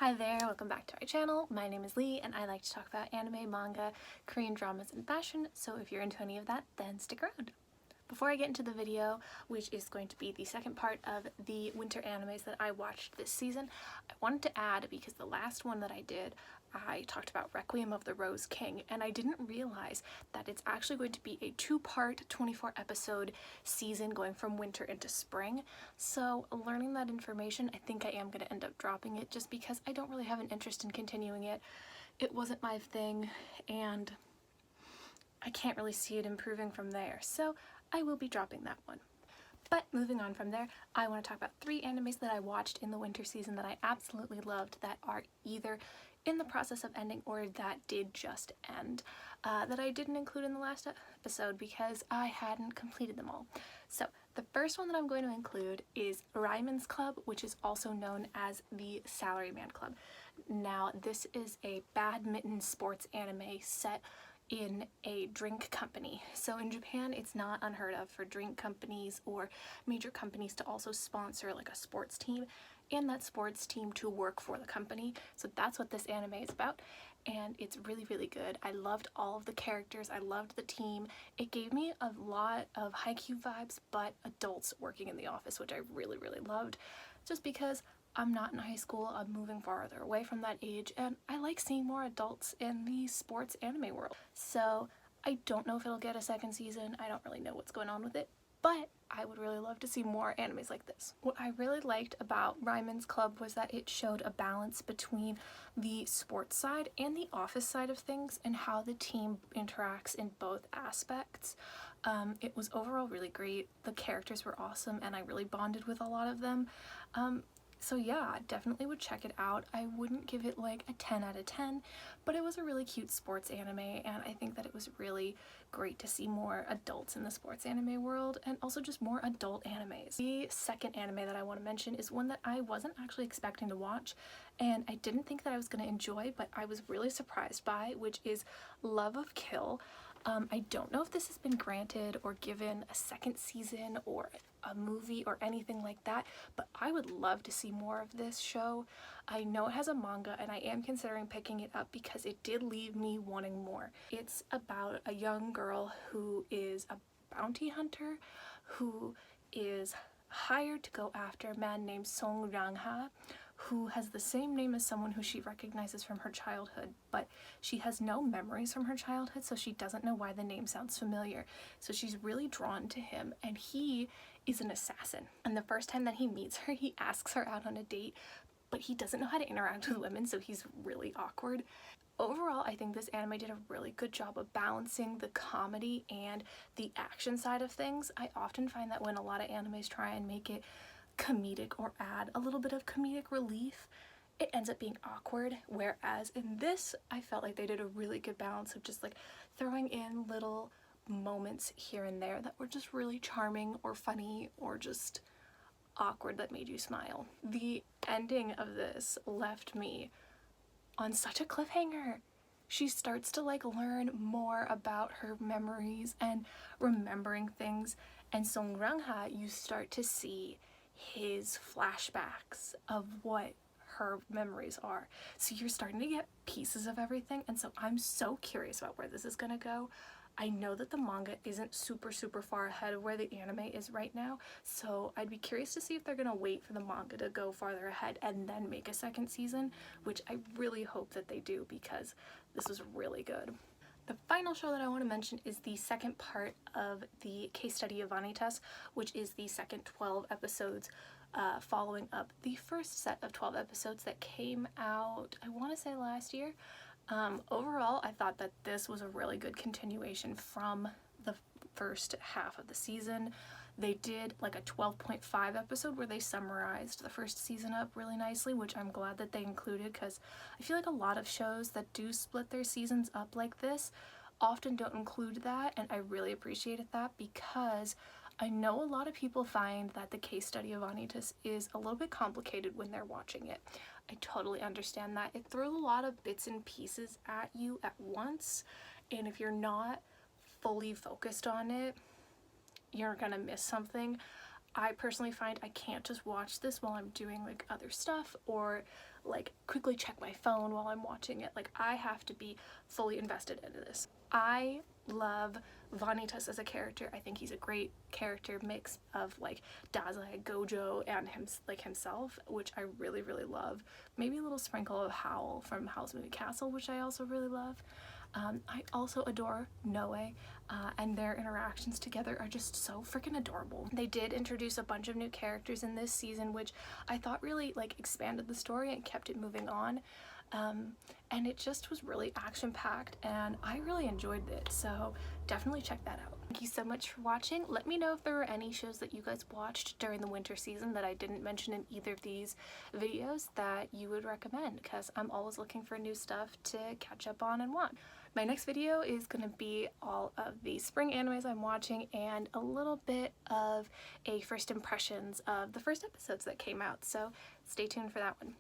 Hi there, welcome back to our channel. My name is Lee and I like to talk about anime, manga, Korean dramas, and fashion, so if you're into any of that, then stick around. Before I get into the video, which is going to be the second part of the winter animes that I watched this season, I wanted to add, because the last one that I did, I talked about Requiem of the Rose King, and I didn't realize that it's actually going to be a two-part 24-episode season going from winter into spring. So learning that information, I think I am going to end up dropping it just because I don't really have an interest in continuing it. It wasn't my thing, and I can't really see it improving from there. So I will be dropping that one. But moving on from there, I want to talk about 3 animes that I watched in the winter season that I absolutely loved that are either in the process of ending or that did just end, that I didn't include in the last episode because I hadn't completed them all. So the first one that I'm going to include is Ryman's Club, which is also known as the Salaryman Club. Now, this is a badminton sports anime set in a drink company. So in Japan, it's not unheard of for drink companies or major companies to also sponsor like a sports team and that sports team to work for the company. So that's what this anime is about, and it's really, really good. I loved all of the characters. I loved the team. It gave me a lot of Haikyuu vibes, but adults working in the office, which I really, really loved, just because I'm not in high school, I'm moving farther away from that age, and I like seeing more adults in the sports anime world. So I don't know if it'll get a second season. I don't really know what's going on with it, but I would really love to see more animes like this. What I really liked about Ryman's Club was that it showed a balance between the sports side and the office side of things and how the team interacts in both aspects. It was overall really great. The characters were awesome and I really bonded with a lot of them. So yeah, definitely would check it out. I wouldn't give it like a 10 out of 10, but it was a really cute sports anime, and I think that it was really great to see more adults in the sports anime world and also just more adult animes. The second anime that I want to mention is one that I wasn't actually expecting to watch, and I didn't think that I was going to enjoy, but I was really surprised by, which is Love of Kill. I don't know if this has been granted or given a second season or a movie or anything like that, but I would love to see more of this show. I know it has a manga and I am considering picking it up because it did leave me wanting more. It's about a young girl who is a bounty hunter who is hired to go after a man named Song Rang-ha, who has the same name as someone who she recognizes from her childhood, but she has no memories from her childhood, so she doesn't know why the name sounds familiar. So she's really drawn to him, and he is an assassin. And the first time that he meets her, he asks her out on a date, but he doesn't know how to interact with women, so he's really awkward. Overall, I think this anime did a really good job of balancing the comedy and the action side of things. I often find that when a lot of animes try and make it comedic or add a little bit of comedic relief, it ends up being awkward, whereas in this I felt like they did a really good balance of just like throwing in little moments here and there that were just really charming or funny or just awkward that made you smile. The ending of this left me on such a cliffhanger. She starts to like learn more about her memories and remembering things, and Song Rang-ha, you start to see his flashbacks of what her memories are. So you're starting to get pieces of everything, and so I'm so curious about where this is gonna go. I know that the manga isn't super far ahead of where the anime is right now, so I'd be curious to see if they're gonna wait for the manga to go farther ahead and then make a second season, which I really hope that they do because this was really good. The final show that I want to mention is the second part of the case study of Vanitas, which is the second 12 episodes following up the first set of 12 episodes that came out, I want to say last year. Overall, I thought that this was a really good continuation from the first half of the season. They did like a 12.5 episode where they summarized the first season up really nicely, which I'm glad that they included because I feel like a lot of shows that do split their seasons up like this often don't include that, and I really appreciated that because I know a lot of people find that the case study of Vanitas is a little bit complicated when they're watching it. I totally understand that. It throws a lot of bits and pieces at you at once, and if you're not fully focused on it, you're gonna miss something. I personally find I can't just watch this while I'm doing like other stuff or like quickly check my phone while I'm watching it. Like, I have to be fully invested into this. I love Vanitas as a character. I think he's a great character mix of like Daza, Gojo, and himself, which I really, really love. Maybe a little sprinkle of Howl from Howl's Moving Castle, which I also really love. I also adore Noe, and their interactions together are just so freaking adorable. They did introduce a bunch of new characters in this season, which I thought really like expanded the story and kept it moving on. And it just was really action-packed, and I really enjoyed it, so definitely check that out. Thank you so much for watching. Let me know if there were any shows that you guys watched during the winter season that I didn't mention in either of these videos that you would recommend, because I'm always looking for new stuff to catch up on and watch. My next video is going to be all of the spring animes I'm watching and a little bit of a first impressions of the first episodes that came out, so stay tuned for that one.